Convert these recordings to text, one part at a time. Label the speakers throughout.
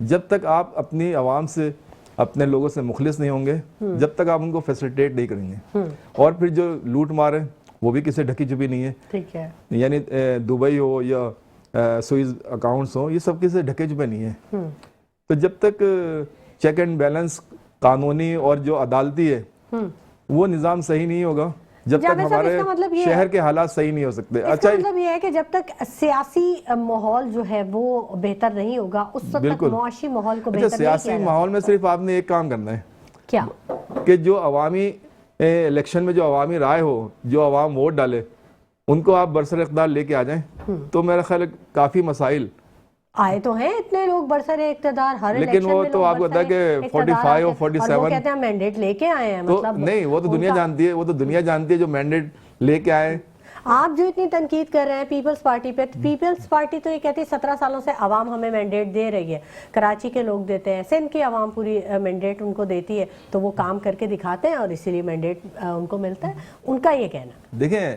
Speaker 1: جب تک آپ اپنی عوام سے اپنے لوگوں سے مخلص نہیں ہوں گے، جب تک آپ ان کو فیسیلیٹیٹ نہیں کریں گے، اور پھر جو لوٹ مار ہے وہ بھی کسی ڈھکی چھپی نہیں ہے،
Speaker 2: ٹھیک ہے،
Speaker 1: یعنی دبئی ہو یا سوئز اکاؤنٹس ہوں، یہ سب کسی ڈھکے چھپے نہیں ہے. تو جب تک چیک اینڈ بیلنس قانونی اور جو عدالتی ہے وہ نظام صحیح نہیں ہوگا، جب تک
Speaker 2: جاوید صاحب،
Speaker 1: ہمارے
Speaker 2: اس کا مطلب یہ
Speaker 1: شہر کے حالات صحیح نہیں ہو سکتے.
Speaker 2: اس کا مطلب یہ ہے کہ جب تک سیاسی ماحول جو ہے وہ بہتر نہیں ہوگا اس وقت تک
Speaker 1: بالکل.
Speaker 2: معاشی ماحول کو
Speaker 1: اچھا،
Speaker 2: بہتر نہیں
Speaker 1: سیاسی
Speaker 2: کیا جا
Speaker 1: ماحول میں
Speaker 2: سکتا.
Speaker 1: صرف آپ نے ایک کام کرنا ہے
Speaker 2: کیا؟
Speaker 1: کہ جو عوامی الیکشن میں جو عوامی رائے ہو، جو عوام ووٹ ڈالے، ان کو آپ برسر اقتدار لے کے آ جائیں تو میرا خیال ہے کافی مسائل.
Speaker 2: آئے تو ہیں اتنے لوگ برسر اقتدار ہر
Speaker 1: لیکن
Speaker 2: الیکشن
Speaker 1: وہ
Speaker 2: میں،
Speaker 1: تو
Speaker 2: لوگ
Speaker 1: آپ کو پتا ہے کہ
Speaker 2: برسر اقتدار
Speaker 1: 45 اور
Speaker 2: اور وہ
Speaker 1: 47
Speaker 2: کہتے ہیں مینڈیٹ لے کے آئے ہیں.
Speaker 1: تو
Speaker 2: مطلب
Speaker 1: نہیں، وہ تو دنیا جانتی ہے، وہ تو دنیا جانتی ہے جو مینڈیٹ لے کے آئے.
Speaker 2: آپ جو اتنی تنقید کر رہے ہیں پیپلز پارٹی پہ، پیپلز پارٹی تو یہ کہتی ہے 17 سالوں سے عوام ہمیں مینڈیٹ دے رہی ہے، کراچی کے لوگ دیتے ہیں، سندھ کی عوام پوری مینڈیٹ ان کو دیتی ہے، تو وہ کام کر کے دکھاتے ہیں اور اسی لیے مینڈیٹ ان کو ملتا ہے. ان کا یہ کہنا.
Speaker 1: دیکھیں،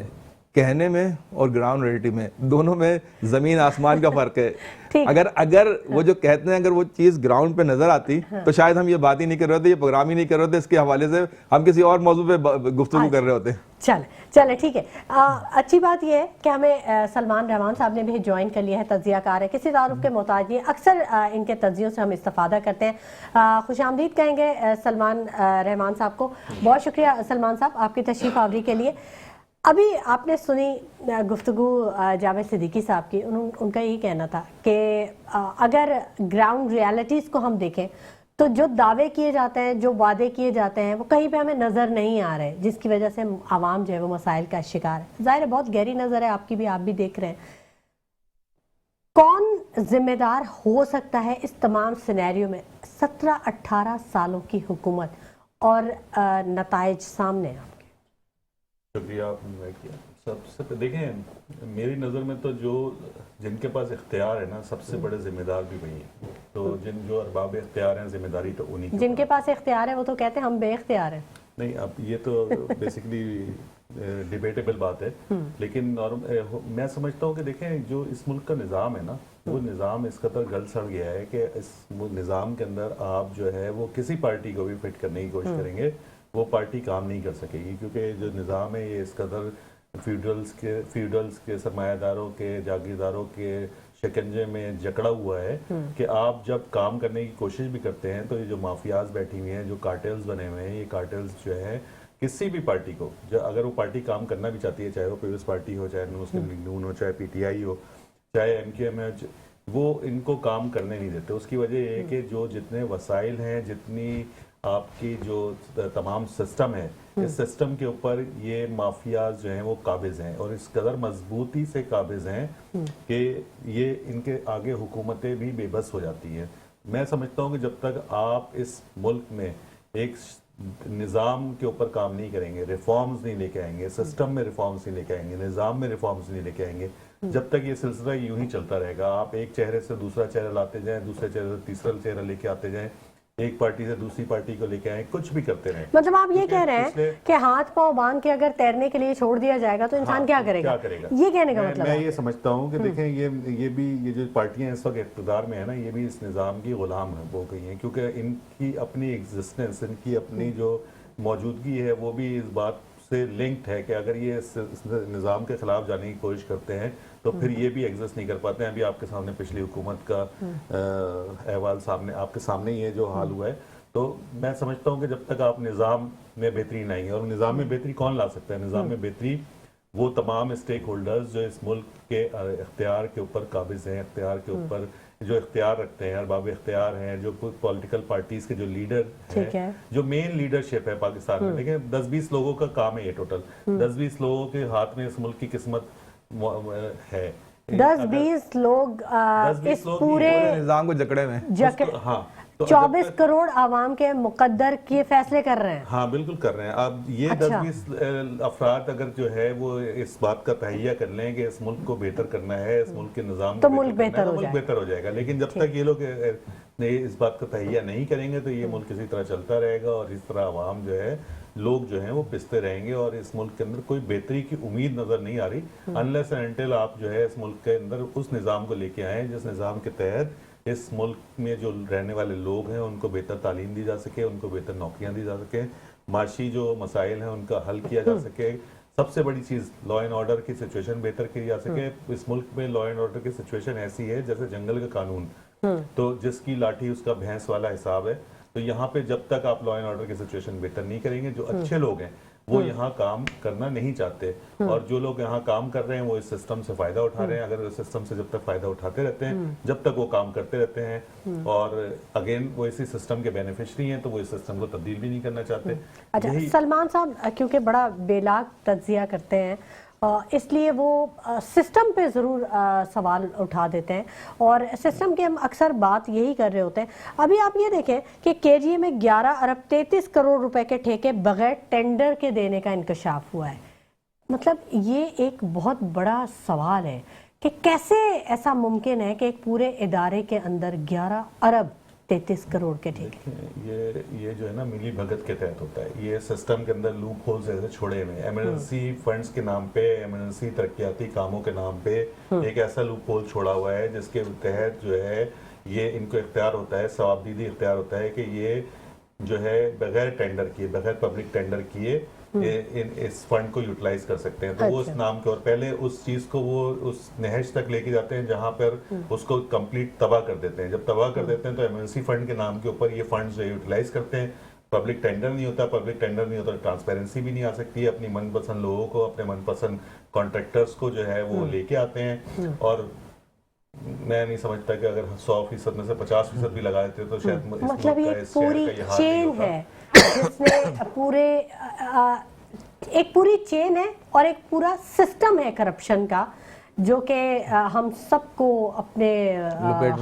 Speaker 1: کہنے میں اور گراؤنڈ ریئلٹی میں دونوں میں زمین آسمان کا فرق ہے. اگر وہ جو کہتے ہیں اگر وہ چیز گراؤنڈ پہ نظر آتی تو شاید ہم یہ بات ہی نہیں کر رہے تھے، یہ پروگرام ہی نہیں کر رہے تھے، اس کے حوالے سے ہم کسی اور موضوع پہ گفتگو کر رہے ہوتے.
Speaker 2: چلے ٹھیک ہے. اچھی بات یہ ہے کہ ہمیں سلمان رحمان صاحب نے بھی جوائن کر لیا ہے، تجزیہ کار ہے، کسی تعارف کے محتاج نہیں. اکثر ان کے تجزیوں سے ہم استفادہ کرتے ہیں. خوش آمدید کہیں گے سلمان رحمان صاحب کو. بہت شکریہ سلمان صاحب آپ کی تشریف آوری کے لیے. ابھی آپ نے سنی گفتگو جاوید صدیقی صاحب کی، ان کا یہی کہنا تھا کہ اگر گراؤنڈ ریالٹیز کو ہم دیکھیں تو جو دعوے کیے جاتے ہیں، جو وعدے کیے جاتے ہیں، وہ کہیں پہ ہمیں نظر نہیں آ رہے، جس کی وجہ سے عوام جو ہے وہ مسائل کا شکار ہے. ظاہر ہے بہت گہری نظر ہے آپ کی بھی، آپ بھی دیکھ رہے ہیں. کون ذمہ دار ہو سکتا ہے اس تمام سینیریو میں؟ 17-18 سالوں کی حکومت اور نتائج سامنے آپ کے.
Speaker 3: شکریہ آپ نے انوائٹ کیا. سب سے دیکھیں، میری نظر میں تو جن کے پاس اختیار ہے نا، سب سے بڑے ذمہ دار بھی وہی ہیں. تو جو ارباب اختیار ہیں، ذمہ داری تو انہی کی.
Speaker 2: جن کے پاس اختیار ہے وہ تو کہتے ہیں ہم بے اختیار ہیں.
Speaker 3: نہیں، اب یہ تو بیسیکلی ڈیبیٹیبل بات ہے، لیکن میں سمجھتا ہوں کہ دیکھیں جو اس ملک کا نظام ہے نا، وہ نظام اس قدر گل سڑ گیا ہے کہ اس نظام کے اندر آپ جو ہے وہ کسی پارٹی کو بھی فٹ کرنے کی کوشش کریں گے، وہ پارٹی کام نہیں کر سکے گی. کیونکہ جو نظام ہے یہ اس قدر فیوڈلز کے سرمایہ داروں کے جاگیرداروں کے شکنجے میں جکڑا ہوا ہے کہ آپ جب کام کرنے کی کوشش بھی کرتے ہیں تو یہ جو مافیاز بیٹھی ہوئی ہیں، جو کارٹیلز بنے ہوئے ہیں، یہ کارٹیلز جو ہے کسی بھی پارٹی کو، اگر وہ پارٹی کام کرنا بھی چاہتی ہے، چاہے وہ پیپلز پارٹی ہو، چاہے مسلم لیگ نون ہو، چاہے پی ٹی آئی ہو، چاہے ایم کیو ایم ہے، وہ ان کو کام کرنے نہیں دیتے. اس کی وجہ یہ ہے کہ جو جتنے وسائل ہیں، جتنی آپ کی جو تمام سسٹم ہے، اس سسٹم کے اوپر یہ مافیاز جو ہیں وہ قابض ہیں، اور اس قدر مضبوطی سے قابض ہیں کہ یہ ان کے آگے حکومتیں بھی بے بس ہو جاتی ہیں. میں سمجھتا ہوں کہ جب تک آپ اس ملک میں ایک نظام کے اوپر کام نہیں کریں گے، ریفارمز نہیں لے کے آئیں گے، سسٹم میں ریفارمز نہیں لے کے آئیں گے، نظام میں ریفارمز نہیں لے کے آئیں گے، جب تک یہ سلسلہ یوں ہی چلتا رہے گا. آپ ایک چہرے سے دوسرا چہرہ لاتے جائیں، دوسرے چہرے سے تیسرا چہرہ لے کے آتے جائیں، ایک پارٹی سے دوسری پارٹی کو لے کے آئیں، کچھ بھی کرتے رہیں.
Speaker 2: مطلب آپ یہ کہہ رہے ہیں کہ ہاتھ پاؤں باندھ کے اگر تیرنے کے لیے چھوڑ دیا جائے گا تو انسان کیا کرے گا؟ یہ کہنے کا مطلب
Speaker 3: میں یہ سمجھتا ہوں کہ دیکھیں یہ جو پارٹیاں اس وقت اقتدار میں ہیں نا، یہ بھی اس نظام کی غلام ہو گئی ہیں، کیونکہ ان کی اپنی ایگزسٹنس، ان کی اپنی جو موجودگی ہے وہ بھی اس بات سے لنکڈ ہے کہ اگر یہ اس نظام کے خلاف جانے کی کوشش کرتے ہیں تو پھر یہ بھی ایگزسٹ نہیں کر پاتے ہیں. ابھی آپ کے سامنے پچھلی حکومت کا احوال سامنے، آپ کے سامنے یہ جو حال ہوا ہے. تو میں سمجھتا ہوں کہ جب تک آپ نظام میں بہتری نہیں ہے، اور نظام میں بہتری کون لا سکتا ہے؟ نظام میں بہتری وہ تمام اسٹیک ہولڈرز جو اس ملک کے اختیار کے اوپر قابض ہیں، اختیار کے اوپر جو اختیار رکھتے ہیں، ارباب اختیار ہیں، جو پولیٹیکل پارٹیز کے جو لیڈر ہیں، جو مین لیڈرشپ ہے پاکستان میں. دیکھیں 10-20 لوگوں کا کام ہے یہ ٹوٹل، 10-20 لوگوں کے ہاتھ میں اس ملک کی قسمت ہے.
Speaker 2: 10-20 لوگ اس پورے
Speaker 1: نظام کو جکڑے میں،
Speaker 3: ہاں
Speaker 2: 24 کروڑ عوام کے مقدر کیے فیصلے کر رہے ہیں.
Speaker 3: ہاں بالکل کر رہے ہیں. اب یہ 10-20 افراد اگر جو ہے وہ اس بات کا تہیہ کر لیں کہ اس ملک کو بہتر کرنا ہے، اس ملک کے نظام کو
Speaker 2: ملک بہتر
Speaker 3: ہو جائے گا. لیکن جب تک یہ لوگ اس بات کا تہیہ نہیں کریں گے تو یہ ملک اسی طرح چلتا رہے گا اور اس طرح عوام جو ہے لوگ جو ہیں وہ پستے رہیں گے اور اس ملک کے اندر کوئی بہتری کی امید نظر نہیں آ رہی انلیس اینڈ انٹل آپ جو ہے اس ملک کے اندر اس نظام کو لے کے آئیں جس نظام کے تحت اس ملک میں جو رہنے والے لوگ ہیں ان کو بہتر تعلیم دی جا سکے, ان کو بہتر نوکریاں دی جا سکیں, معاشی جو مسائل ہیں ان کا حل کیا جا سکے. سب سے بڑی چیز لا اینڈ آرڈر کی سچویشن بہتر کی جا سکے. اس ملک میں لا اینڈ آرڈر کی سچویشن ایسی ہے جیسے جنگل کا قانون, تو جس کی لاٹھی اس کا بھینس والا حساب ہے. تو یہاں پہ جب تک آپ لا اینڈ آرڈر کی سچویشن بہتر نہیں کریں گے, جو اچھے لوگ ہیں وہ یہاں کام کرنا نہیں چاہتے, اور جو لوگ یہاں کام کر رہے ہیں وہ اس سسٹم سے فائدہ اٹھا رہے ہیں. اگر اس سسٹم سے جب تک فائدہ اٹھاتے رہتے ہیں, جب تک وہ کام کرتے رہتے ہیں, اور اگین وہ اسی سسٹم کے بینیفیشری ہیں, تو وہ اس سسٹم کو تبدیل بھی نہیں کرنا چاہتے.
Speaker 2: اچھا سلمان صاحب کیونکہ بڑا بے لاگ تجزیہ کرتے ہیں اس لیے وہ سسٹم پہ ضرور سوال اٹھا دیتے ہیں, اور سسٹم کی ہم اکثر بات یہی کر رہے ہوتے ہیں. ابھی آپ یہ دیکھیں کہ کے جی اے میں 11 ارب 33 کروڑ روپے کے ٹھیکے بغیر ٹینڈر کے دینے کا انکشاف ہوا ہے. مطلب یہ ایک بہت بڑا سوال ہے کہ کیسے ایسا ممکن ہے کہ ایک پورے ادارے کے اندر 11 ارب 33 کروڑ کے ٹھیکے.
Speaker 3: یہ جو ہے نا ملی بھگت کے تحت ہوتا ہے. یہ سسٹم کے اندر لوپ ہولز ایسے چھوڑے ہوئے ہیں. ایمرجنسی فنڈز کے نام پہ, ایمرجنسی ترقیاتی کاموں کے نام پہ ایک ایسا لوپ ہول چھوڑا ہوا ہے جس کے تحت جو ہے یہ ان کو اختیار ہوتا ہے, ثوابدیدی اختیار ہوتا ہے کہ یہ جو ہے بغیر ٹینڈر کیے, بغیر پبلک ٹینڈر کیے اس فنڈ کو یوٹیلائز کر سکتے ہیں. تو وہ اس نام کے, اور پہلے اس چیز کو وہ اس نہج تک لے کے جاتے ہیں جہاں پر اس کو کمپلیٹ تباہ کر دیتے ہیں. جب تباہ کر دیتے ہیں تو ایمرجنسی فنڈ کے نام کے اوپر یہ فنڈ جو یوٹیلائز کرتے ہیں. پبلک ٹینڈر نہیں ہوتا, پبلک ٹینڈر نہیں ہوتا ٹرانسپیرنسی بھی نہیں آ سکتی ہے. اپنی من پسند لوگوں کو, اپنے من پسند کانٹریکٹرز کو جو ہے وہ لے کے آتے ہیں, اور میں نہیں سمجھتا کہ اگر 100% میں سے 50% بھی لگا دیتے تو شاید
Speaker 2: مطلب یہ پوری چین ہے جس نے ایک پوری چین ہے اور ایک پورا سسٹم ہے کرپشن کا, جو کہ ہم سب کو اپنے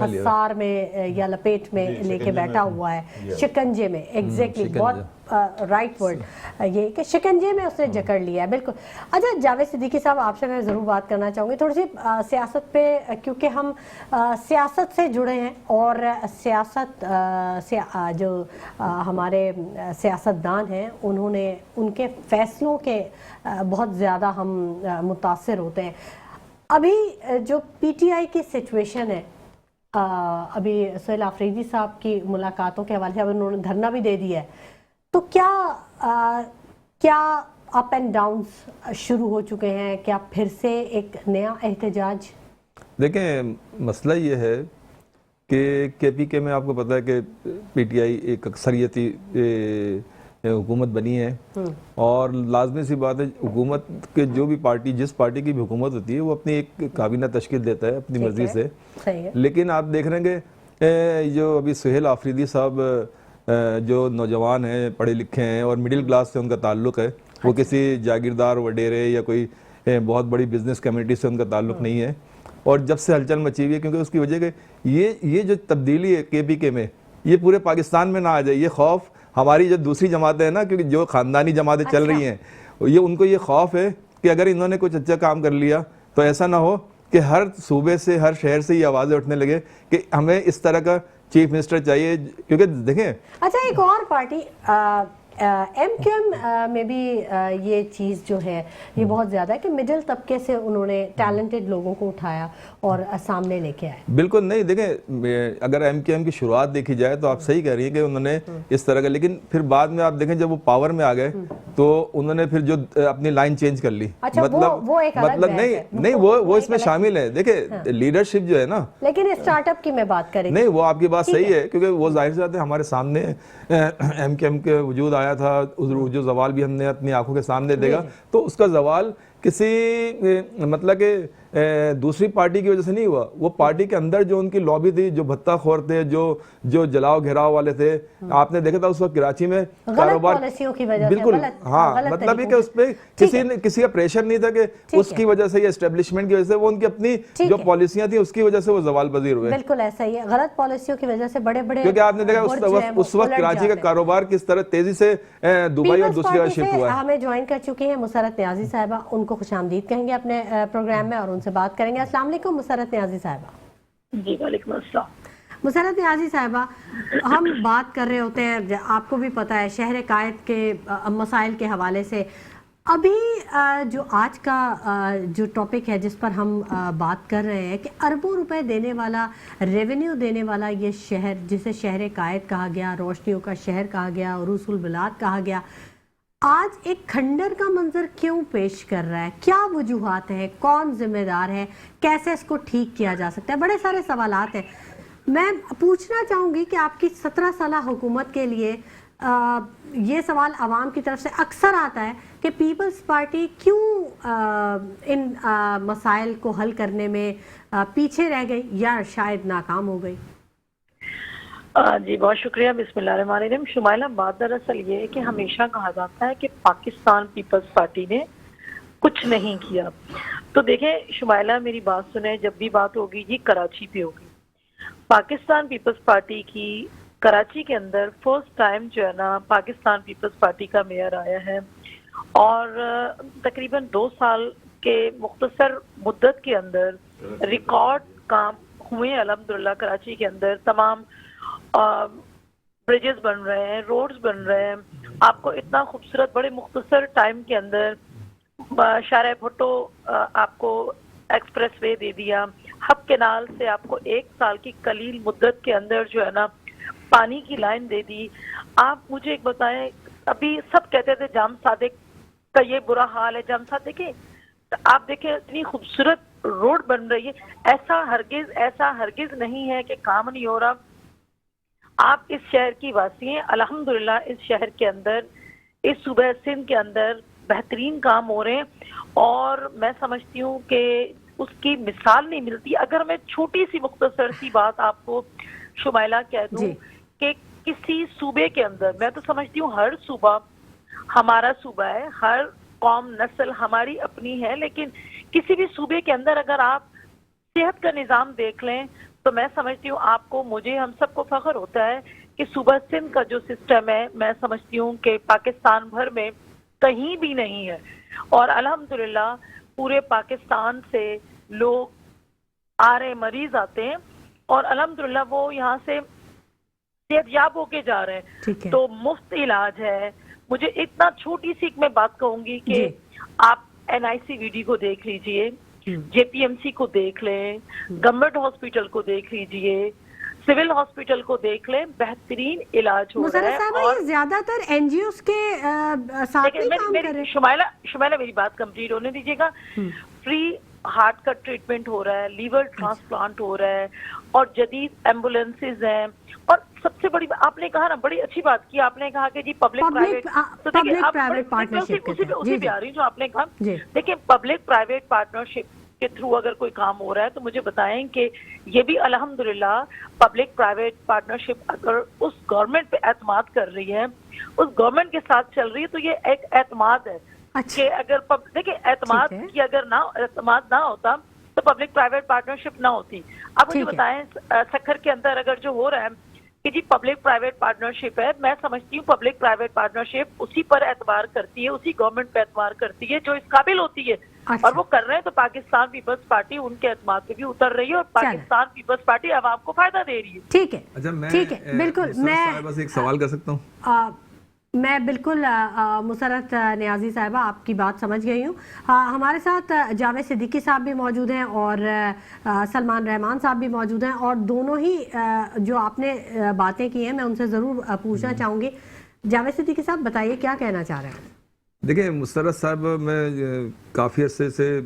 Speaker 2: حصار میں یا لپیٹ میں لے کے بیٹھا ہوا ہے, شکنجے میں. ایگزیکٹلی بہت رائٹ ورڈ یہ کہ شکنجے میں اس نے جکڑ لیا ہے. بالکل. اچھا جاوید صدیقی صاحب آپ سے میں ضرور بات کرنا چاہوں گی تھوڑی سی سیاست پہ, کیونکہ ہم سیاست سے جڑے ہیں اور سیاست جو ہمارے سیاستدان ہیں انہوں نے ان کے فیصلوں کے بہت زیادہ ہم متاثر ہوتے ہیں. ابھی جو پی ٹی آئی کی سچویشن ہے, ابھی سہیل آفریدی صاحب کی ملاقاتوں کے حوالے سے اب انہوں نے دھرنا بھی دے دیا ہے, تو کیا اپ اینڈ ڈاؤنز شروع ہو چکے ہیں؟ کیا پھر سے ایک نیا احتجاج؟
Speaker 1: دیکھیں مسئلہ یہ ہے کہ کے پی کے میں آپ کو پتہ ہے کہ پی ٹی آئی ایک اکثریتی حکومت بنی ہے, اور لازمی سی بات ہے حکومت کے جو بھی پارٹی, جس پارٹی کی بھی حکومت ہوتی ہے وہ اپنی ایک کابینہ تشکیل دیتا ہے اپنی مرضی سے. لیکن آپ دیکھ رہے ہیں کہ جو ابھی سہیل آفریدی صاحب جو نوجوان ہیں, پڑھے لکھے ہیں اور مڈل کلاس سے ان کا تعلق ہے, وہ کسی جاگیردار وڈیرے یا کوئی بہت بڑی بزنس کمیونٹی سے ان کا تعلق نہیں ہے. اور جب سے ہلچل مچی ہوئی ہے, کیونکہ اس کی وجہ کہ یہ جو تبدیلی ہے کے پی کے میں, یہ پورے پاکستان میں نہ آ جائے. یہ خوف ہماری جو دوسری جماعتیں ہیں نا, کیونکہ جو خاندانی جماعتیں چل رہی ہیں, یہ ان کو یہ خوف ہے کہ اگر انہوں نے کچھ اچھا کام کر لیا تو ایسا نہ ہو کہ ہر صوبے سے, ہر شہر سے یہ آوازیں اٹھنے لگے کہ ہمیں اس طرح کا چیف منسٹر چاہیے. کیونکہ دیکھیں
Speaker 2: اچھا ایک اور پارٹی ایم کیو ایم میں بھی یہ چیز جو ہے یہ بہت زیادہ ہے کہ مڈل طبقے سے انہوں نے ٹیلنٹڈ لوگوں کو اٹھایا اور سامنے لے کے آئے.
Speaker 1: بالکل نہیں, دیکھیں اگر ایم کیو ایم کی شروعات دیکھی جائے تو آپ صحیح کہہ رہی ہیں کہ انہوں نے اس طرح کا, لیکن پھر بعد میں آپ دیکھیں جب وہ پاور میں آ گئے تو انہوں نے پھر جو اپنی لائن چینج کر لی. مطلب نہیں وہ اس میں شامل ہے. دیکھیں لیڈرشپ جو ہے نا,
Speaker 2: لیکن اسٹارٹ اپ کی میں بات کریں
Speaker 1: نہیں, وہ آپ کی بات صحیح ہے, کیونکہ وہ ظاہر سی بات ہے ہمارے سامنے ایم کیو ایم کے وجود آیا تھا, جو زوال بھی ہم نے اپنی آنکھوں کے سامنے دیکھا, تو اس کا زوال کسی مطلب کہ دوسری پارٹی کی وجہ سے نہیں ہوا. وہ پارٹی کے اندر جو ان کی لابی تھی, جو بھتہ خور تھے, جو جلاؤ گھیراؤ والے تھے, آپ نے دیکھا تھا اس وقت کراچی میں کاروبار بالکل, ہاں مطلب یہ کہ اس پہ کسی کا پریشر نہیں تھا کہ اس کی وجہ سے یا اسٹیبلشمنٹ کی وجہ سے, وہ ان کی اپنی جو پالیسیاں تھیں اس کی وجہ سے وہ زوال پذیر ہوئے.
Speaker 2: بالکل ایسا ہی ہے, غلط پالیسیوں کی وجہ سے بڑے بڑے,
Speaker 1: کیونکہ آپ نے دیکھا اس وقت کراچی کا کاروبار کس طرح تیزی سے دبئی اور دوسری جگہ شفٹ ہوا ہے.
Speaker 2: ہمیں جوائن کر چکی ہیں مسرت نیازی صاحبہ, ان کو خوش آمدید کہیں گے اپنے پروگرام میں اور ان سے بات کریں گے. السلام علیکم مسرت نیازی صاحبہ.
Speaker 4: جی وعلیکم السلام.
Speaker 2: مسرت نیازی صاحبہ، ہم بات کر رہے ہوتے ہیں، آپ کو بھی پتہ ہے شہر قائد کے مسائل کے حوالے سے ابھی جو آج کا جو ٹاپک ہے جس پر ہم بات کر رہے ہیں کہ اربوں روپے دینے والا، ریونیو دینے والا یہ شہر جسے شہر قائد کہا گیا، روشنیوں کا شہر کہا گیا، عروس البلاد کہا گیا، آج ایک کھنڈر کا منظر کیوں پیش کر رہا ہے؟ کیا وجوہات ہیں؟ کون ذمہ دار ہے؟ کیسے اس کو ٹھیک کیا جا سکتا ہے؟ بڑے سارے سوالات ہیں۔ میں پوچھنا چاہوں گی کہ آپ کی 17 سالہ حکومت کے لیے یہ سوال عوام کی طرف سے اکثر آتا ہے کہ پیپلز پارٹی کیوں ان مسائل کو حل کرنے میں پیچھے رہ گئی یا شاید ناکام ہو گئی؟
Speaker 4: جی بہت شکریہ۔ بسم اللہ الرحمن الرحیم۔ شمائلہ، بات دراصل یہ ہے کہ ہمیشہ کہا جاتا ہے کہ پاکستان پیپلز پارٹی نے کچھ نہیں کیا۔ تو دیکھیں شمائلہ، میری بات سنیں، جب بھی بات ہوگی یہ کراچی پہ ہوگی۔ پاکستان پیپلز پارٹی کی کراچی کے اندر فرسٹ ٹائم جو ہے نا پاکستان پیپلز پارٹی کا میئر آیا ہے، اور تقریباً 2 سال کے مختصر مدت کے اندر ریکارڈ کام ہوئے الحمدللہ۔ کراچی کے اندر تمام بریجز بن رہے ہیں، روڈز بن رہے ہیں۔ آپ کو اتنا خوبصورت بڑے مختصر ٹائم کے اندر شارع بھٹو آپ کو ایکسپریس وے دے دیا، ہب کینال سے آپ کو 1 سال کی قلیل مدت کے اندر جو ہے نا پانی کی لائن دے دی۔ آپ مجھے ایک بتائیں، ابھی سب کہتے تھے جام صادق کا یہ برا حال ہے، جام صادق ہے، آپ دیکھیں اتنی خوبصورت روڈ بن رہی ہے۔ ایسا ہرگز نہیں ہے کہ کام نہیں ہو رہا۔ آپ اس شہر کی واسی ہیں، الحمدللہ اس شہر کے اندر، اس صوبہ سندھ کے اندر بہترین کام ہو رہے ہیں، اور میں سمجھتی ہوں کہ اس کی مثال نہیں ملتی۔ اگر میں چھوٹی سی مختصر سی بات آپ کو شمائلہ کہہ دوں کہ کسی صوبے کے اندر، میں تو سمجھتی ہوں ہر صوبہ ہمارا صوبہ ہے، ہر قوم نسل ہماری اپنی ہے، لیکن کسی بھی صوبے کے اندر اگر آپ صحت کا نظام دیکھ لیں تو میں سمجھتی ہوں آپ کو، مجھے، ہم سب کو فخر ہوتا ہے کہ صوبہ سندھ کا جو سسٹم ہے میں سمجھتی ہوں کہ پاکستان بھر میں کہیں بھی نہیں ہے، اور الحمدللہ پورے پاکستان سے لوگ آ رہے، مریض آتے ہیں، اور الحمدللہ وہ یہاں سے صحت یاب ہو کے جا رہے ہیں، تو مفت علاج ہے۔ مجھے اتنا چھوٹی سی میں بات کہوں گی کہ آپ NICVD کو دیکھ لیجئے، JPMC کو دیکھ لیں، گورنمنٹ ہاسپٹل کو دیکھ لیجئے، سول ہاسپٹل کو دیکھ لیں، بہترین علاج ہو رہا ہے۔
Speaker 2: اور زیادہ تر NGOs کے ساتھ ہی کام کر رہے ہیں۔
Speaker 4: شمائلہ میری بات کمپلیٹ ہونے دیجیے گا۔ فری ہارٹ کا ٹریٹمنٹ ہو رہا ہے، لیور ٹرانسپلانٹ ہو رہا ہے، اور جدید ایمبولینسز ہیں، اور سب سے بڑی آپ نے کہا نا، بڑی اچھی بات کی آپ نے کہا کہ جی پبلک پرائیویٹ پارٹنرشپ، اسی پہ آ رہی جو آپ نے کہا۔ دیکھیں پبلک پرائیویٹ پارٹنرشپ کے تھرو اگر کوئی کام ہو رہا ہے تو مجھے بتائیں کہ یہ بھی الحمدللہ پبلک پرائیویٹ پارٹنرشپ اگر اس گورنمنٹ پہ اعتماد کر رہی ہے، اس گورنمنٹ کے ساتھ چل رہی ہے، تو یہ ایک اعتماد ہے کہ اگر دیکھیں اعتماد کی اگر اعتماد نہ ہوتا تو پبلک پرائیویٹ پارٹنرشپ نہ ہوتی۔ اب مجھے بتائیں سکھر کے اندر اگر جو ہو رہا ہے کہ جی پبلک پرائیویٹ پارٹنرشپ ہے، میں سمجھتی ہوں پبلک پرائیویٹ پارٹنرشپ اسی پر اعتبار کرتی ہے، اسی گورنمنٹ پہ اعتبار کرتی ہے جو اس قابل ہوتی ہے، اور وہ کر رہے ہیں، تو پاکستان پیپلز پارٹی ان کے اعتماد پہ بھی اتر رہی ہے، اور پاکستان پیپلز پارٹی عوام کو فائدہ دے رہی ہے۔
Speaker 2: ٹھیک ہے، ٹھیک ہے، بالکل۔ میں
Speaker 1: بس ایک سوال کر سکتا ہوں؟
Speaker 2: میں بالکل مسرت نیازی صاحبہ آپ کی بات سمجھ گئی ہوں۔ ہمارے ساتھ جاوید صدیقی صاحب بھی موجود ہیں اور سلمان رحمان صاحب بھی موجود ہیں، اور دونوں ہی جو آپ نے باتیں کی ہیں میں ان سے ضرور پوچھنا چاہوں گی۔ جاوید صدیقی صاحب بتائیے کیا کہنا چاہ رہے ہیں؟
Speaker 1: دیکھیں مسرت صاحب، میں کافی عرصے سے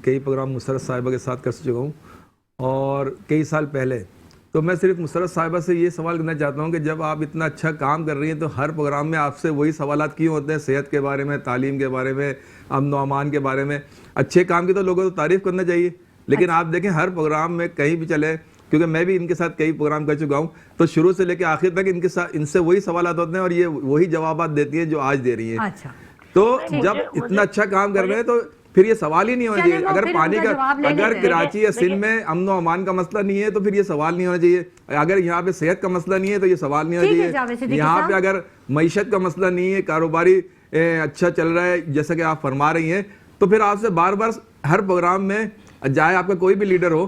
Speaker 1: کئی پروگرام مسرت صاحبہ کے ساتھ کر چکا ہوں، اور کئی سال پہلے تو میں صرف مسرت صاحبہ سے یہ سوال کرنا چاہتا ہوں کہ جب آپ اتنا اچھا کام کر رہی ہیں تو ہر پروگرام میں آپ سے وہی سوالات کیوں ہوتے ہیں؟ صحت کے بارے میں، تعلیم کے بارے میں، امن و امان کے بارے میں۔ اچھے کام کی تو لوگوں کو تعریف کرنا چاہیے، لیکن آپ دیکھیں ہر پروگرام میں کہیں بھی چلے، کیونکہ میں بھی ان کے ساتھ کئی پروگرام کر چکا ہوں، تو شروع سے لے کے آخر تک ان سے وہی سوالات ہوتے ہیں، اور یہ وہی جوابات دیتی ہیں جو آج دے رہی ہیں۔ تو جب اتنا اچھا کام کر رہے ہیں تو پھر یہ سوال ہی نہیں ہونا چاہیے۔ اگر پانی کا، اگر کراچی یا سندھ میں امن و امان کا مسئلہ نہیں ہے تو پھر یہ سوال نہیں ہونا چاہیے۔ اگر یہاں پہ صحت کا مسئلہ نہیں ہے تو یہ سوال نہیں ہونا چاہیے۔ یہاں پہ اگر معیشت کا مسئلہ نہیں ہے، کاروباری اچھا چل رہا ہے جیسا کہ آپ فرما رہی ہیں، تو پھر آپ سے بار بار ہر پروگرام میں، چاہے آپ کا کوئی بھی لیڈر ہو،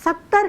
Speaker 2: 70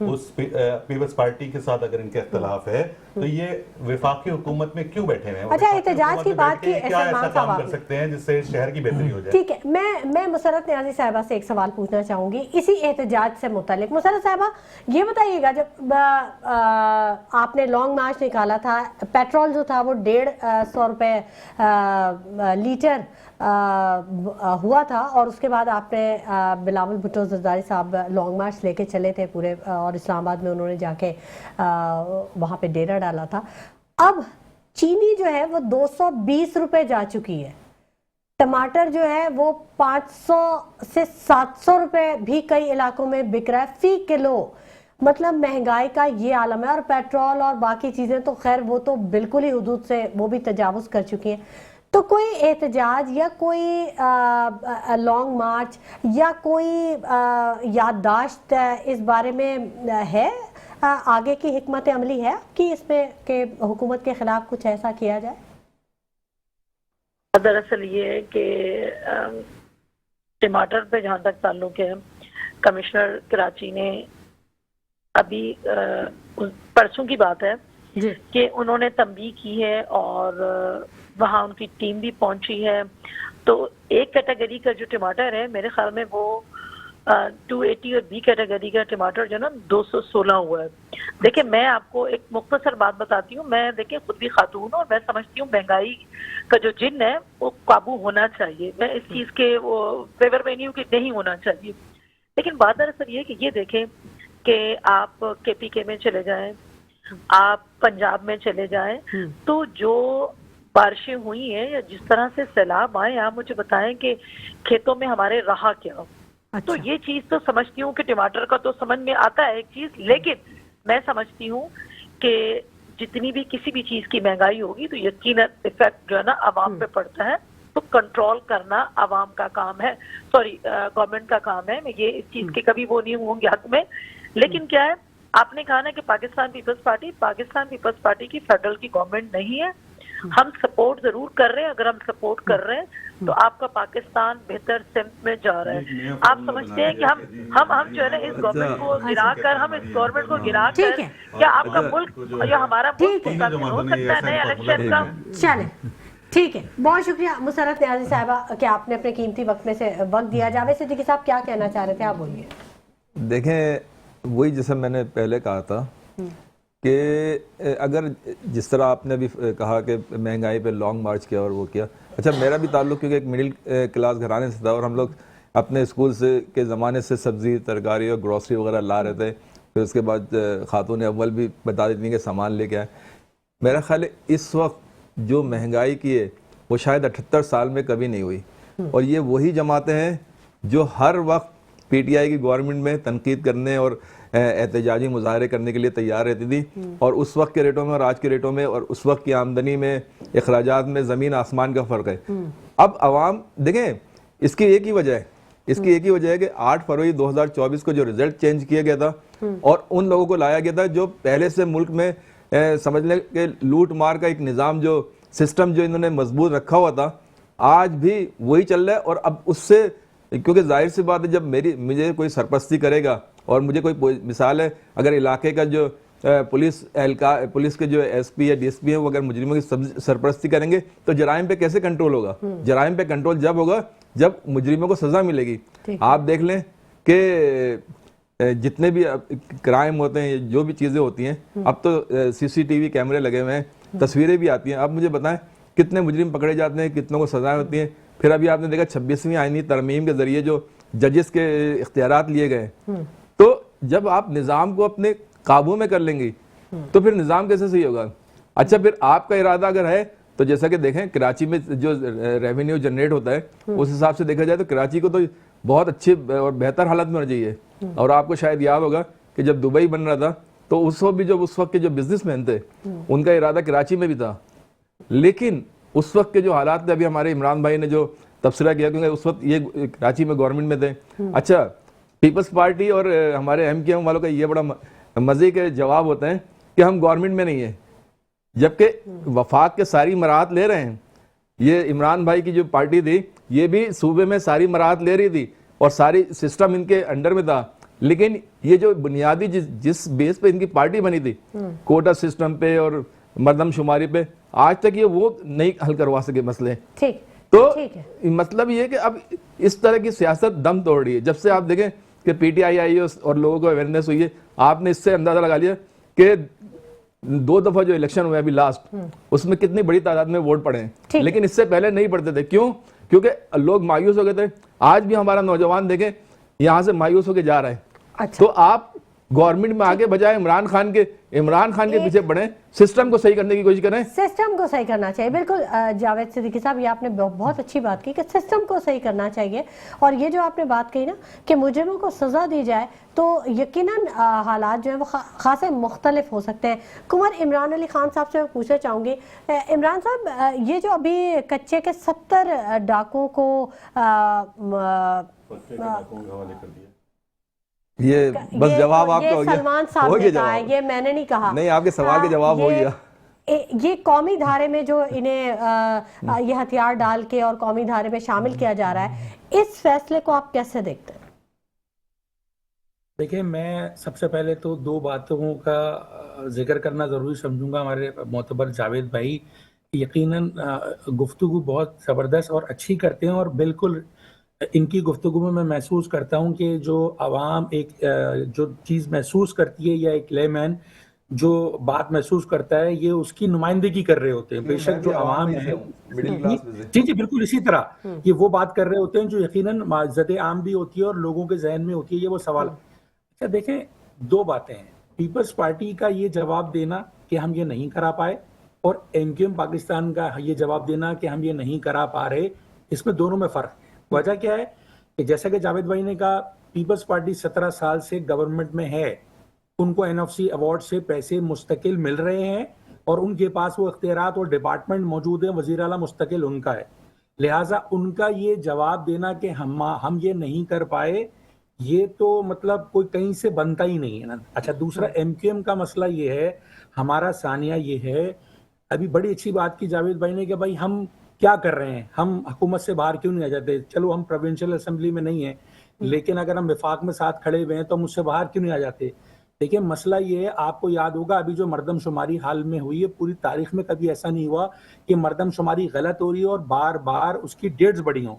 Speaker 3: اس پیپلز پارٹی کے ساتھ اگر ان کا اختلاف ہے تو یہ وفاقی حکومت میں کیوں بیٹھے ہوئے ہیں؟
Speaker 2: اچھا احتجاج کی بات کی
Speaker 3: کیا ایسا کام کر سکتے ہیں جس سے شہر کی بہتری ہو جائے؟
Speaker 2: ٹھیک ہے، میں مسرت نیازی صاحبہ سے ایک سوال پوچھنا چاہوں گی اسی احتجاج سے متعلق. مسرت صاحبہ یہ بتائیے گا، جب آپ نے لانگ مارچ نکالا تھا، پیٹرول جو تھا وہ 150 روپے لیٹر ہوا تھا، اور اس کے بعد آپ نے بلاول بھٹو زرداری صاحب لانگ مارچ لے کے چلے تھے پورے، اور اسلام آباد میں انہوں نے جا کے وہاں پہ ڈیرا ڈالا تھا. اب چینی جو ہے وہ 220 روپے جا چکی ہے، ٹماٹر جو ہے وہ 500 سے 700 روپے بھی کئی علاقوں میں بک رہا ہے فی کلو. مطلب مہنگائی کا یہ عالم ہے، اور پیٹرول اور باقی چیزیں تو خیر وہ تو بالکل ہی حدود سے وہ بھی تجاوز کر چکی ہیں. تو کوئی احتجاج یا کوئی لانگ مارچ یا کوئی یادداشت اس بارے میں ہے، آگے کی حکمت عملی ہے کہ اس میں کہ حکومت کے خلاف کچھ ایسا کیا جائے؟
Speaker 4: دراصل یہ ہے کہ ٹماٹر پہ جہاں تک تعلق ہے، کمشنر کراچی نے ابھی پرسوں کی بات ہے کہ انہوں نے تنبیہ کی ہے اور وہاں ان کی ٹیم بھی پہنچی ہے. تو ایک کیٹیگری کا جو ٹماٹر ہے میرے خیال میں وہ 280 اور بی کیٹیگری کا ٹماٹر جو ہے نا 216 ہوا ہے. دیکھیں میں آپ کو ایک مختصر بات بتاتی ہوں، میں دیکھیں خود بھی خاتون ہوں اور میں سمجھتی ہوں مہنگائی کا جو جن ہے وہ قابو ہونا چاہیے. میں اس چیز کے وہ فیور میں نہیں ہوں کہ نہیں ہونا چاہیے، لیکن بات دراصل یہ کہ یہ دیکھیں کہ آپ کے پی کے میں چلے جائیں، آپ پنجاب میں چلے جائیں، تو جو بارشیں ہوئی ہیں یا جس طرح سے سیلاب آئے، آپ مجھے بتائیں کہ کھیتوں میں ہمارے رہا کیا. تو یہ چیز تو سمجھتی ہوں کہ ٹماٹر کا تو سمجھ میں آتا ہے ایک چیز، لیکن میں سمجھتی ہوں کہ جتنی بھی کسی بھی چیز کی مہنگائی ہوگی تو یقیناً افیکٹ جو ہے نا عوام پہ پڑتا ہے، تو کنٹرول کرنا عوام کا کام ہے، گورنمنٹ کا کام ہے. میں یہ اس چیز کے کبھی وہ نہیں ہوں گے حق میں. لیکن کیا ہے، آپ نے کہا نا کہ پاکستان پیپلز پارٹی کی فیڈرل کی گورنمنٹ نہیں ہے. ہم سپورٹ ضرور کر رہے ہیں، اگر ہم سپورٹ کر رہے ہیں تو آپ کا پاکستان بہتر سمت میں جا رہا ہے. آپ سمجھتے ہیں کہ ہم جو ہے نا اس گورنمنٹ کو گرا کر کیا آپ کا ملک یا ہمارا ملک مستقبل ہو سکتا ہے نئے الیکشن کا؟
Speaker 2: چلیں ٹھیک ہے، بہت شکریہ مسرت نیازی صاحبہ کہ آپ نے اپنے قیمتی وقت میں سے وقت دیا. جاوید صدیقی صاحب کیا کہنا چاہ رہے تھے، آپ بولیے.
Speaker 1: دیکھیں وہی جیسے میں نے پہلے کہا تھا کہ اگر جس طرح آپ نے بھی کہا کہ مہنگائی پہ لانگ مارچ کیا اور وہ کیا، اچھا میرا بھی تعلق کیونکہ ایک مڈل کلاس گھرانے سے تھا، اور ہم لوگ اپنے اسکول سے کے زمانے سے سبزی ترکاری اور گروسری وغیرہ لا رہے تھے. پھر اس کے بعد خاتون اول بھی بتا دیتی کہ سامان لے کے آئے. میرا خیال ہے اس وقت جو مہنگائی کی ہے وہ شاید 78 سال میں کبھی نہیں ہوئی، اور یہ وہی جماعتیں ہیں جو ہر وقت پی ٹی آئی کی گورنمنٹ میں تنقید کرنے اور احتجاجی مظاہرے کرنے کے لیے تیار رہتی تھی، اور اس وقت کے ریٹوں میں اور آج کے ریٹوں میں اور اس وقت کی آمدنی میں اخراجات میں زمین آسمان کا فرق ہے. اب عوام دیکھیں اس کی ایک ہی وجہ ہے کہ 8 فروری 2024 کو جو رزلٹ چینج کیا گیا تھا اور ان لوگوں کو لایا گیا تھا جو پہلے سے ملک میں سمجھ لیں کہ لوٹ مار کا ایک نظام جو سسٹم جو انہوں نے مضبوط رکھا ہوا تھا، آج بھی وہی چل رہا ہے. اور اب اس سے کیونکہ ظاہر سی بات ہے جب مجھے کوئی سرپرستی کرے گا اور مجھے کوئی مثال ہے اگر علاقے کا جو پولیس کے جو ایس پی یا ڈی ایس پی ہیں وہ اگر مجرموں کی سرپرستی کریں گے تو جرائم پہ کیسے کنٹرول ہوگا؟ جرائم پہ کنٹرول جب ہوگا جب مجرموں کو سزا ملے گی. آپ دیکھ لیں کہ جتنے بھی کرائم ہوتے ہیں جو بھی چیزیں ہوتی ہیں اب تو سی سی ٹی وی کیمرے لگے ہوئے ہیں، تصویریں بھی آتی ہیں. آپ مجھے بتائیں کتنے مجرم پکڑے جاتے ہیں، کتنوں کو سزائیں ہوتی ہیں. پھر ابھی آپ نے دیکھا 26ویں آئینی ترمیم کے ذریعے جو ججز کے اختیارات لیے گئے، تو جب آپ نظام کو اپنے قابو میں کر لیں گی تو پھر نظام کیسے صحیح ہوگا؟ اچھا پھر آپ کا ارادہ اگر ہے تو جیسا کہ دیکھیں کراچی میں جو ریونیو جنریٹ ہوتا ہے اس حساب سے دیکھا جائے تو کراچی کو تو بہت اچھی اور بہتر حالت میں ہونا چاہیے. اور آپ کو شاید یاد ہوگا کہ جب دبئی بن رہا تھا تو اس وقت بھی جو اس وقت کے جو بزنس مین تھے ان کا ارادہ کراچی میں بھی تھا، لیکن اس وقت کے جو حالات تھے، ابھی ہمارے عمران بھائی نے جو تبصرہ کیا کیونکہ اس وقت یہ کراچی میں گورنمنٹ میں تھے. اچھا پیپلز پارٹی اور ہمارے ایم کیو ایم والوں کا یہ بڑا مزے کے جواب ہوتے ہیں کہ ہم گورنمنٹ میں نہیں ہیں، جبکہ وفاق کے ساری مراحت لے رہے ہیں. یہ عمران بھائی کی جو پارٹی تھی یہ بھی صوبے میں ساری مراحت لے رہی تھی اور ساری سسٹم ان کے انڈر میں تھا، لیکن یہ جو بنیادی جس بیس پہ ان کی پارٹی بنی تھی کوٹا سسٹم پہ اور مردم شماری پہ، آج تک یہ وہ نہیں حل کروا سکے مسئلے. تو مطلب یہ کہ اب اس طرح کی سیاست دم توڑ رہی ہے. جب سے آپ دیکھیں کہ پی ٹی آئی آئی ہے اور لوگوں کو اویئرنیس ہوئی ہے، آپ نے اس سے اندازہ لگا لیا کہ 2 دفعہ جو الیکشن ہوئے ابھی لاسٹ، اس میں کتنی بڑی تعداد میں ووٹ پڑے ہیں، لیکن اس سے پہلے نہیں پڑتے تھے. کیوں؟ کیونکہ لوگ مایوس ہو گئے تھے. آج بھی ہمارا نوجوان دیکھیں یہاں سے مایوس ہو کے جا رہا ہے. تو آپ گورنمنٹ میں آگے بجائے عمران خان کے پیچھے پڑیں، سسٹم کو صحیح کرنے کی کوشش کریں.
Speaker 2: سسٹم کو صحیح کرنا چاہیے. بالکل جاوید صدیقی صاحب، یہ آپ نے بہت اچھی بات کی کہ سسٹم کو صحیح کرنا چاہیے. اور یہ جو آپ نے بات کہی نا کہ مجرموں کو سزا دی جائے تو یقیناً حالات جو ہیں وہ خاصے مختلف ہو سکتے ہیں. کنور عمران علی خان صاحب سے میں پوچھنا چاہوں گی، عمران صاحب یہ جو ابھی کچے کے 70 ڈاکوں کو
Speaker 1: یہ بس جواب آپ کا ہو گیا،
Speaker 2: سلمان صاحب نے کہا ہے، یہ میں نے نہیں کہا.
Speaker 1: نہیں، آپ کے سوال کا جواب ہو گیا.
Speaker 2: یہ قومی دھارے میں جو انہیں یہ ہتھیار ڈال کے اور قومی دھارے میں شامل کیا جا رہا ہے، اس فیصلے کو آپ کیسے دیکھتے ہیں؟
Speaker 5: دیکھیں، میں سب سے پہلے تو 2 باتوں کا ذکر کرنا ضروری سمجھوں گا. ہمارے معتبر جاوید بھائی یقیناً گفتگو بہت زبردست اور اچھی کرتے ہیں، اور بالکل ان کی گفتگو میں محسوس کرتا ہوں کہ جو عوام ایک جو چیز محسوس کرتی ہے یا ایک لے مین جو بات محسوس کرتا ہے، یہ اس کی نمائندگی کر رہے ہوتے ہیں. بے شک جو عوام ہے جی بالکل اسی طرح یہ وہ بات کر رہے ہوتے ہیں جو یقیناً عزت عام بھی ہوتی ہے اور لوگوں کے ذہن میں ہوتی ہے. یہ وہ سوال. اچھا دیکھیں، 2 باتیں ہیں. پیپلز پارٹی کا یہ جواب دینا کہ ہم یہ نہیں کرا پائے، اور ایم کیو ایم پاکستان کا یہ جواب دینا کہ ہم یہ نہیں کرا پا رہے، اس میں دونوں میں فرق ہے. وجہ کیا ہے کہ جیسا کہ جاوید بھائی نے کہا، پیپلز پارٹی 17 سال سے گورنمنٹ میں ہے، ان کو این ایف سی ایوارڈ سے پیسے مستقل مل رہے ہیں، اور ان کے پاس وہ اختیارات اور ڈپارٹمنٹ موجود ہیں، وزیر اعلیٰ مستقل ان کا ہے. لہٰذا ان کا یہ جواب دینا کہ ہم یہ نہیں کر پائے، یہ تو مطلب کوئی کہیں سے بنتا ہی نہیں ہے نا. اچھا دوسرا ایم کیو ایم کا مسئلہ یہ ہے، ہمارا ثانیہ یہ ہے، ابھی بڑی اچھی بات کی جاوید بھائی نے کہ بھائی ہم کیا کر رہے ہیں، ہم حکومت سے باہر کیوں نہیں آ جاتے. چلو ہم پروونشل اسمبلی میں نہیں ہیں، لیکن اگر ہم وفاق میں ساتھ کھڑے ہوئے ہیں تو ہم اس سے باہر کیوں نہیں آ جاتے. دیکھیں مسئلہ یہ ہے، آپ کو یاد ہوگا ابھی جو مردم شماری حال میں ہوئی ہے، پوری تاریخ میں کبھی ایسا نہیں ہوا کہ مردم شماری غلط ہو رہی ہے اور بار بار اس کی ڈیٹس بڑھی ہوں.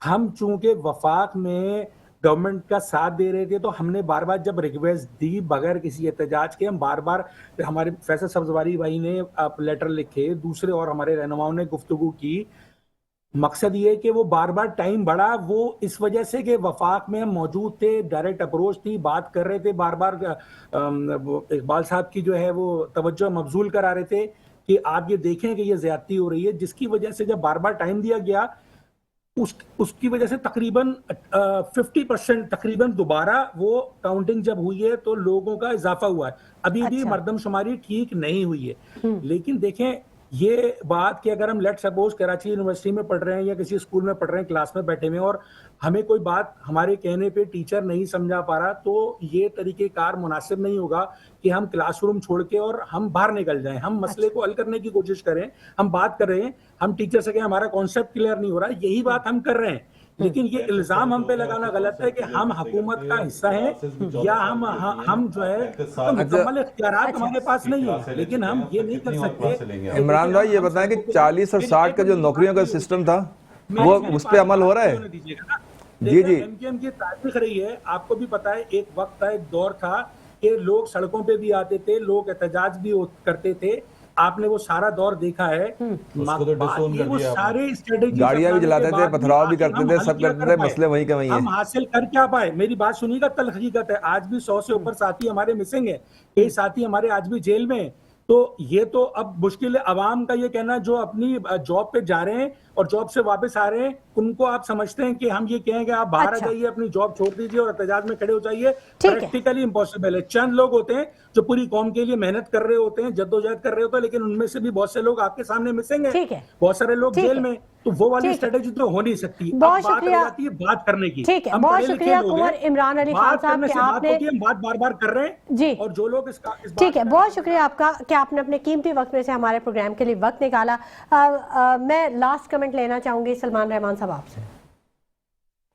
Speaker 5: ہم چونکہ وفاق میں گورنمنٹ کا ساتھ دے رہے تھے تو ہم نے بار بار جب ریکویسٹ دی بغیر کسی احتجاج کے، ہم بار بار ہمارے فیصل سبزواری بھائی نے لیٹر لکھے، دوسرے اور ہمارے رہنماؤں نے گفتگو کی. مقصد یہ کہ وہ بار بار ٹائم بڑھا، وہ اس وجہ سے کہ وفاق میں ہم موجود تھے، ڈائریکٹ اپروچ تھی، بات کر رہے تھے، بار بار اقبال صاحب کی جو ہے وہ توجہ مبذول کرا رہے تھے کہ آپ یہ دیکھیں کہ یہ زیادتی ہو رہی ہے، جس کی وجہ سے جب بار بار ٹائم دیا گیا اس کی وجہ سے تقریباً 50% تقریباً دوبارہ وہ کاؤنٹنگ جب ہوئی ہے تو لوگوں کا اضافہ ہوا ہے. ابھی بھی مردم شماری ٹھیک نہیں ہوئی ہے، لیکن دیکھیں یہ بات کہ اگر ہم لیٹ سپوز کراچی یونیورسٹی میں پڑھ رہے ہیں یا کسی اسکول میں پڑھ رہے ہیں، کلاس میں بیٹھے ہوئے اور ہمیں کوئی بات ہمارے کہنے پہ ٹیچر نہیں سمجھا پا رہا، تو یہ طریقہ کار مناسب نہیں ہوگا کہ ہم کلاس روم چھوڑ کے اور ہم باہر نکل جائیں. ہم مسئلے کو حل کرنے کی کوشش کریں، ہم بات کر رہے ہیں، ہم ٹیچر سے کہیں ہمارا کانسیپٹ کلیئر نہیں ہو رہا، یہی بات ہم کر رہے ہیں. لیکن یہ الزام ہم پہ لگانا غلط ہے کہ ہم حکومت کا حصہ ہیں یا ہم جو ہے مکمل اختیارات ہمارے پاس نہیں ہیں، لیکن ہم یہ نہیں کر سکتے.
Speaker 1: عمران بھائی یہ بتائیں کہ 40 اور 60 کا جو نوکریوں کا سسٹم تھا وہ اس پہ عمل ہو رہا ہے؟
Speaker 5: جی ایم کیو ایم کی تاریخ رہی ہے، آپ کو بھی پتا ہے، ایک وقت تھا، ایک دور تھا کہ لوگ سڑکوں پہ بھی آتے تھے، لوگ احتجاج بھی کرتے تھے. آپ نے وہ سارا دور دیکھا ہے، وہ سارے
Speaker 1: گاڑیاں بھی جلاتے تھے، پتھراؤ بھی کرتے تھے، سب کرتے تھے، مسئلے وہی کے وہی ہیں.
Speaker 5: ہم حاصل کر کیا پائے؟ میری بات سنیے گا، تلخ حقیقت ہے، آج بھی 100 سے اوپر ساتھی ہمارے مسنگ ہیں، کئی ساتھی ہمارے آج بھی جیل میں ہیں. تو یہ تو اب مشکل ہے. عوام کا یہ کہنا جو اپنی جاب پہ جا رہے ہیں اور جاب سے واپس آ رہے ہیں، ان کو آپ سمجھتے ہیں کہ ہم یہ کہیں کہ آپ باہر آ جائیے، اپنی جاب چھوڑ دیجیے اور احتجاج میں کھڑے ہو جائیے؟ پریکٹیکلی امپاسبل ہے. چند لوگ ہوتے ہیں جو پوری قوم کے لیے محنت کر رہے ہوتے ہیں، جدوجہد کر رہے ہوتے ہیں، لیکن ان میں سے بھی بہت سے لوگ آپ کے سامنے مسنگ ہیں، بہت سارے لوگ جیل میں. تو وہ والی اسٹریٹجی تو ہو نہیں سکتی.
Speaker 2: بہت شکریہ،
Speaker 5: بات کرنے کی.
Speaker 2: ٹھیک ہے، بہت شکریہ کنور عمران علی خان صاحب کہ آپ نے
Speaker 5: بات بار بار کر رہے ہیں
Speaker 2: جی،
Speaker 5: اور جو لوگ اس
Speaker 2: ٹھیک ہے، بہت شکریہ آپ کا کہ آپ نے اپنے قیمتی وقت میں سے ہمارے پروگرام کے لیے وقت نکالا. میں لاسٹ کمنٹ لینا چاہوں گی سلمان رحمان صاحب آپ سے.